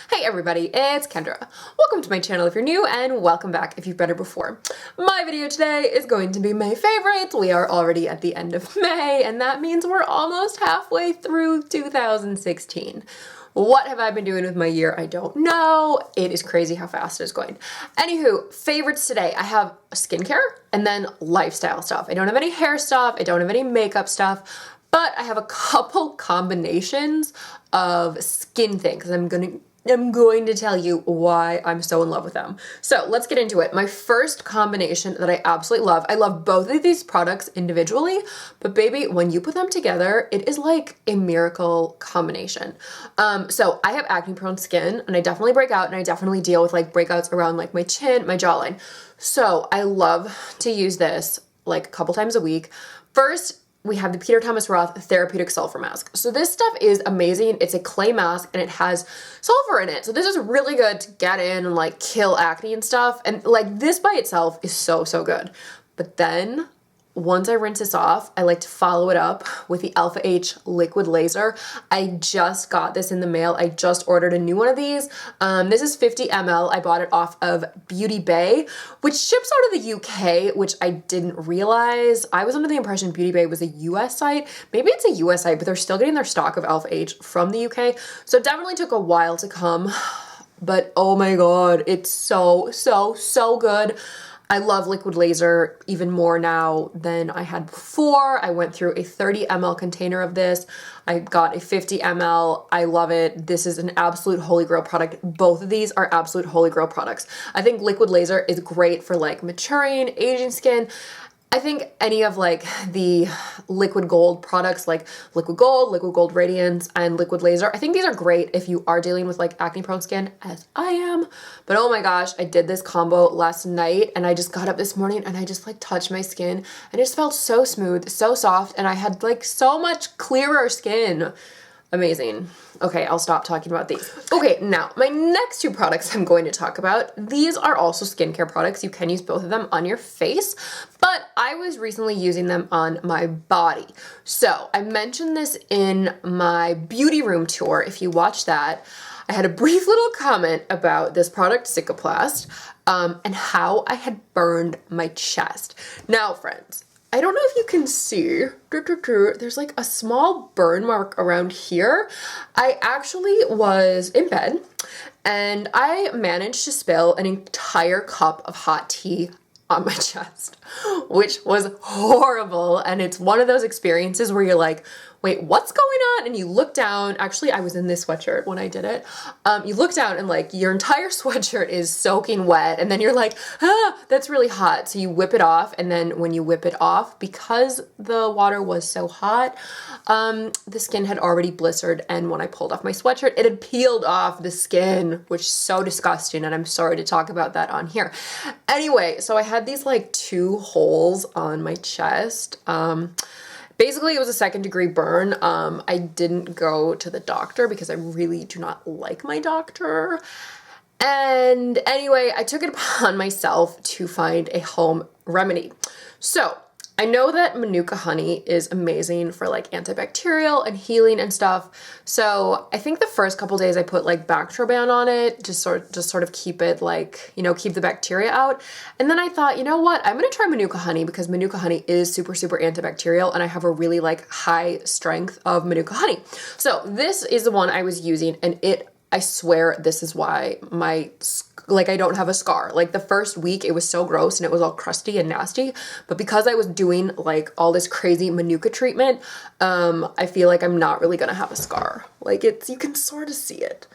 Hey everybody, it's Kendra. Welcome to my channel if you're new, and welcome back if you've been here before. My video today is going to be my favorites. We are already at the end of May, and that means we're almost halfway through 2016. What have I been doing with my year? I don't know. It is crazy how fast it is going. Anywho, favorites today. I have skincare and then lifestyle stuff. I don't have any hair stuff. I don't have any makeup stuff. But I have a couple combinations of skin things. I'm going to tell you why I'm so in love with them. So let's get into it. My first combination that I absolutely love, I love both of these products individually, but baby, when you put them together, it is like a miracle combination. So I have acne prone skin and I definitely break out, and I definitely deal with like breakouts around like my chin, my jawline. So I love to use this like a couple times a week. First, we have the Peter Thomas Roth Therapeutic Sulfur Mask. So this stuff is amazing. It's a clay mask and it has sulfur in it. So this is really good to get in and like kill acne and stuff. And like this by itself is so good. But then once I rinse this off, I like to follow it up with the Alpha H Liquid Laser. I just got this in the mail. I just ordered a new one of these. This is 50 ml. I bought it off of Beauty Bay, which ships out of the UK, which I didn't realize. I was under the impression Beauty Bay was a US site. Maybe it's a US site, but they're still getting their stock of Alpha H from the UK. So it definitely took a while to come, but oh my God, it's so good. I love liquid laser even more now than I had before. I went through a 30 ml container of this. I got a 50 ml. I love it. This is an absolute holy grail product. Both of these are absolute holy grail products. I think liquid laser is great for like maturing, aging skin. I think any of like the liquid gold products like liquid gold radiance, and liquid laser, I think these are great if you are dealing with like acne prone skin as I am. But oh my gosh, I did this combo last night and I just got up this morning and I just like touched my skin and it just felt so smooth, so soft, and I had like so much clearer skin. Amazing. Okay, I'll stop talking about these. Okay, now my next two products I'm going to talk about, these are also skincare products. You can use both of them on your face, but I was recently using them on my body. So I mentioned this in my beauty room tour. If you watched that, I had a brief little comment about this product, Cicaplast, and how I had burned my chest. Now, friends, I don't know if you can see, there's like a small burn mark around here. I actually was in bed and I managed to spill an entire cup of hot tea on my chest, which was horrible. And it's one of those experiences where you're like, wait, what's going on? And you look down. Actually, I was in this sweatshirt when I did it. You look down and like your entire sweatshirt is soaking wet. And then you're like, that's really hot. So you whip it off. And then when you whip it off, because the water was so hot, the skin had already blistered. And when I pulled off my sweatshirt, it had peeled off the skin, which is so disgusting. And I'm sorry to talk about that on here. Anyway, so I had these like 2 holes on my chest. Basically, it was a 2nd degree burn. I didn't go to the doctor because I really do not like my doctor. And anyway, I took it upon myself to find a home remedy. So I know that Manuka honey is amazing for like antibacterial and healing and stuff. So I think the first couple days I put like Bactroban on it, just sort of keep it like, you know, keep the bacteria out. And then I thought, you know what, I'm gonna try Manuka honey because Manuka honey is super antibacterial and I have a really like high strength of Manuka honey. So this is the one I was using, and I swear this is why I don't have a scar. Like the first week it was so gross and it was all crusty and nasty, but because I was doing like all this crazy Manuka treatment, I feel like I'm not really gonna have a scar. Like you can sort of see it.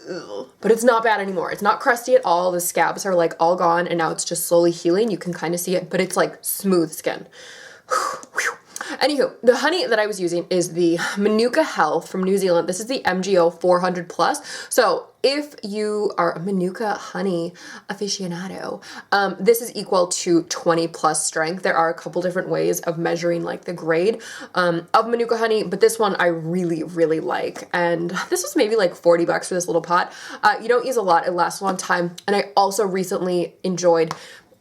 Ugh. But it's not bad anymore. It's not crusty at all. The scabs are like all gone and now it's just slowly healing. You can kind of see it, but it's like smooth skin. Anywho, the honey that I was using is the Manuka Health from New Zealand. This is the MGO 400 plus. So if you are a Manuka honey aficionado, this is equal to 20 plus strength. There are a couple different ways of measuring like the grade of Manuka honey, but this one I really like. And this was maybe like 40 bucks for this little pot. You don't use a lot, it lasts a long time. And I also recently enjoyed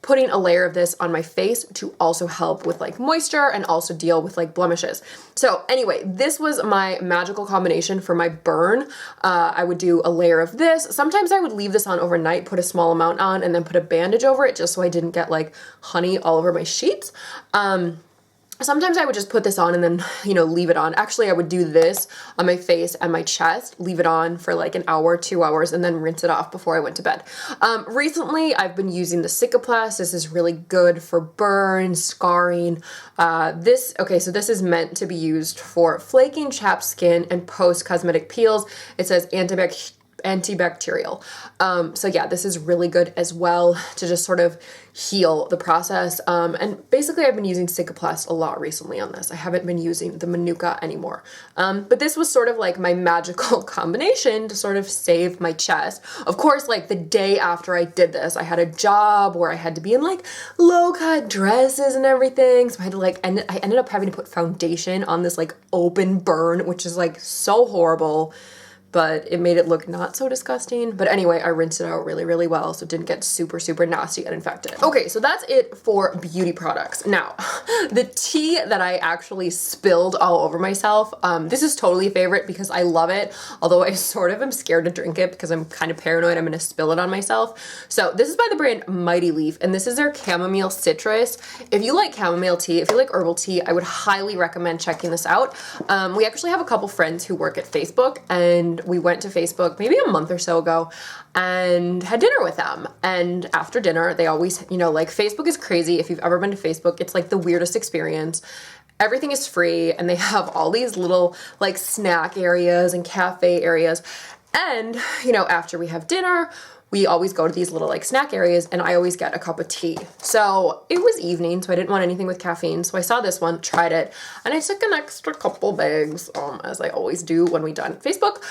putting a layer of this on my face to also help with like moisture and also deal with like blemishes. So anyway, this was my magical combination for my burn. I would do a layer of this. Sometimes I would leave this on overnight, put a small amount on, and then put a bandage over it just so I didn't get like honey all over my sheets. Sometimes I would just put this on and then, you know, leave it on. Actually, I would do this on my face and my chest, leave it on for like an hour, 2 hours, and then rinse it off before I went to bed. Recently, I've been using the Cicaplast. This is really good for burns, scarring. So this is meant to be used for flaking, chapped skin, and post-cosmetic peels. It says antibacterial. So yeah, this is really good as well to just sort of heal the process. And basically I've been using Cicaplast a lot recently on this. I haven't been using the Manuka anymore. But this was sort of like my magical combination to sort of save my chest. Of course, like the day after I did this, I had a job where I had to be in like low-cut dresses and everything. So I had to like, I ended up having to put foundation on this like open burn, which is like so horrible. But it made it look not so disgusting. But anyway, I rinsed it out really, really well so it didn't get super, super nasty and infected. Okay, so that's it for beauty products. Now, the tea that I actually spilled all over myself, this is totally a favorite because I love it, although I sort of am scared to drink it because I'm kind of paranoid I'm gonna spill it on myself. So this is by the brand Mighty Leaf, and this is their chamomile citrus. If you like chamomile tea, if you like herbal tea, I would highly recommend checking this out. We actually have a couple friends who work at Facebook, and we went to Facebook maybe a month or so ago and had dinner with them. And after dinner, they always, you know, like Facebook is crazy. If you've ever been to Facebook, it's like the weirdest experience. Everything is free and they have all these little like snack areas and cafe areas. And, you know, after we have dinner, we always go to these little like snack areas and I always get a cup of tea. So it was evening, so I didn't want anything with caffeine. So I saw this one, tried it, and I took an extra couple bags, as I always do when we done Facebook.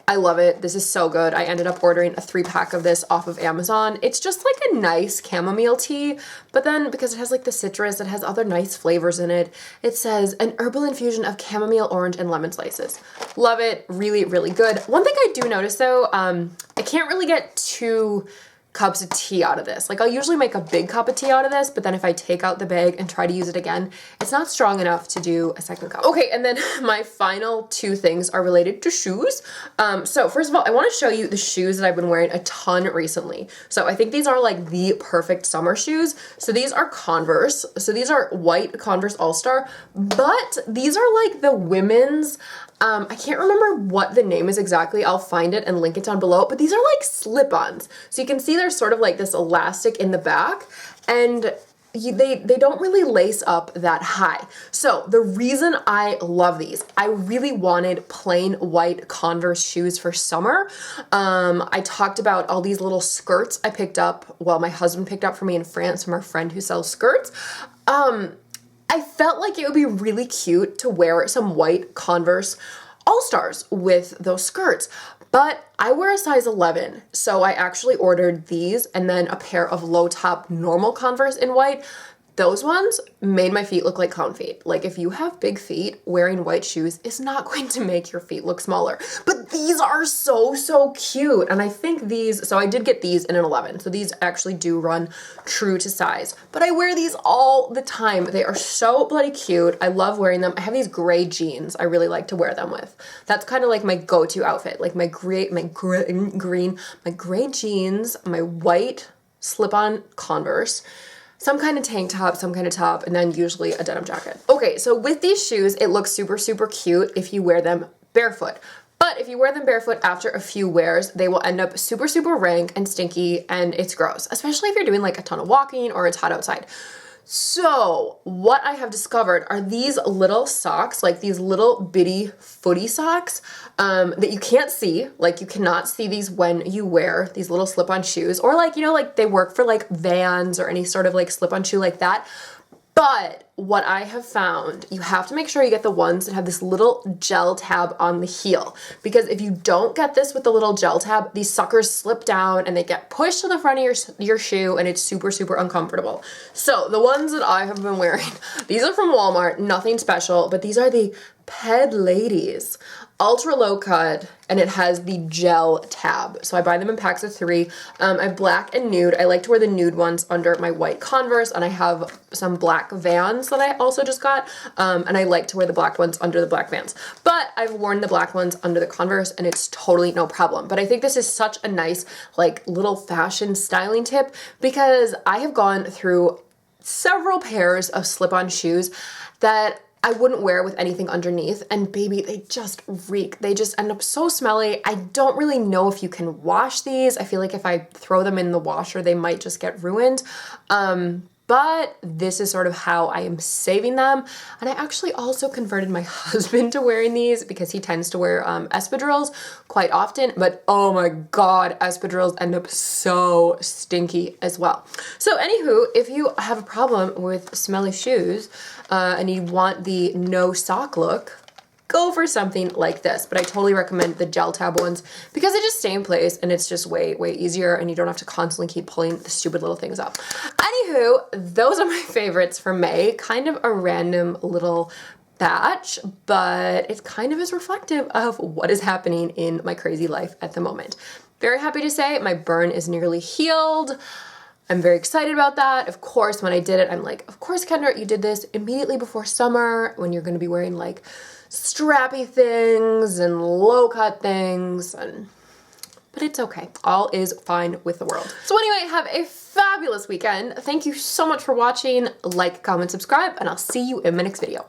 I love it. This is so good. I ended up ordering a 3-pack of this off of Amazon. It's just like a nice chamomile tea, but then because it has like the citrus, it has other nice flavors in it. It says an herbal infusion of chamomile, orange, and lemon slices. Love it. Really, really good. One thing I do notice though, I can't really get 2 cups of tea out of this. Like I'll usually make a big cup of tea out of this, but then if I take out the bag and try to use it again, it's not strong enough to do a second cup. Okay, and then my final 2 things are related to shoes. So first of all, I want to show you the shoes that I've been wearing a ton recently. So I think these are like the perfect summer shoes. So these are Converse. So these are white Converse All-Star, but these are like the women's, I can't remember what the name is exactly. I'll find it and link it down below, but these are like slip-ons. So you can see there's sort of like this elastic in the back, and they don't really lace up that high. So the reason I love these, I really wanted plain white Converse shoes for summer. I talked about all these little skirts I picked up, well, my husband picked up for me in France from our friend who sells skirts. I felt like it would be really cute to wear some white Converse All-Stars with those skirts, but I wear a size 11, so I actually ordered these and then a pair of low-top normal Converse in white. Those ones made my feet look like clown feet. Like if you have big feet, wearing white shoes is not going to make your feet look smaller. But these are so, so cute. And I think these, so I did get these in an 11. So these actually do run true to size. But I wear these all the time. They are so bloody cute. I love wearing them. I have these gray jeans I really like to wear them with. That's kind of like my go-to outfit. Like my gray jeans, my white slip-on Converse, some kind of tank top, some kind of top, and then usually a denim jacket. Okay, so with these shoes, it looks super, super cute if you wear them barefoot. But if you wear them barefoot after a few wears, they will end up super, super rank and stinky, and it's gross, especially if you're doing like a ton of walking or it's hot outside. So what I have discovered are these little socks, like these little bitty footy socks that you can't see. Like you cannot see these when you wear these little slip-on shoes, or like, you know, like they work for like Vans or any sort of like slip-on shoe like that. But what I have found, you have to make sure you get the ones that have this little gel tab on the heel, because if you don't get this with the little gel tab, these suckers slip down and they get pushed to the front of your shoe, and it's super, super uncomfortable. So the ones that I have been wearing, these are from Walmart, nothing special, but these are the Ped Ladies. ultra low cut, and it has the gel tab. So I buy them in packs of 3. I have black and nude. I like to wear the nude ones under my white Converse, and I have some black Vans that I also just got, and I like to wear the black ones under the black Vans. But I've worn the black ones under the Converse, and it's totally no problem. But I think this is such a nice, like, little fashion styling tip, because I have gone through several pairs of slip-on shoes that I wouldn't wear with anything underneath, and baby, they just reek. They just end up so smelly. I don't really know if you can wash these. I feel like if I throw them in the washer, they might just get ruined. But this is sort of how I am saving them. And I actually also converted my husband to wearing these because he tends to wear espadrilles quite often. But oh my God, espadrilles end up so stinky as well. So anywho, if you have a problem with smelly shoes and you want the no sock look, go for something like this. But I totally recommend the gel tab ones because they just stay in place and it's just way, way easier, and you don't have to constantly keep pulling the stupid little things up. Anywho, those are my favorites for May. Kind of a random little batch, but it kind of is reflective of what is happening in my crazy life at the moment. Very happy to say my burn is nearly healed. I'm very excited about that. Of course, when I did it, I'm like, of course, Kendra, you did this immediately before summer when you're gonna be wearing like strappy things and low-cut things, but it's okay. All is fine with the world. So anyway, have a fabulous weekend. Thank you so much for watching. Like, comment, subscribe, and I'll see you in my next video.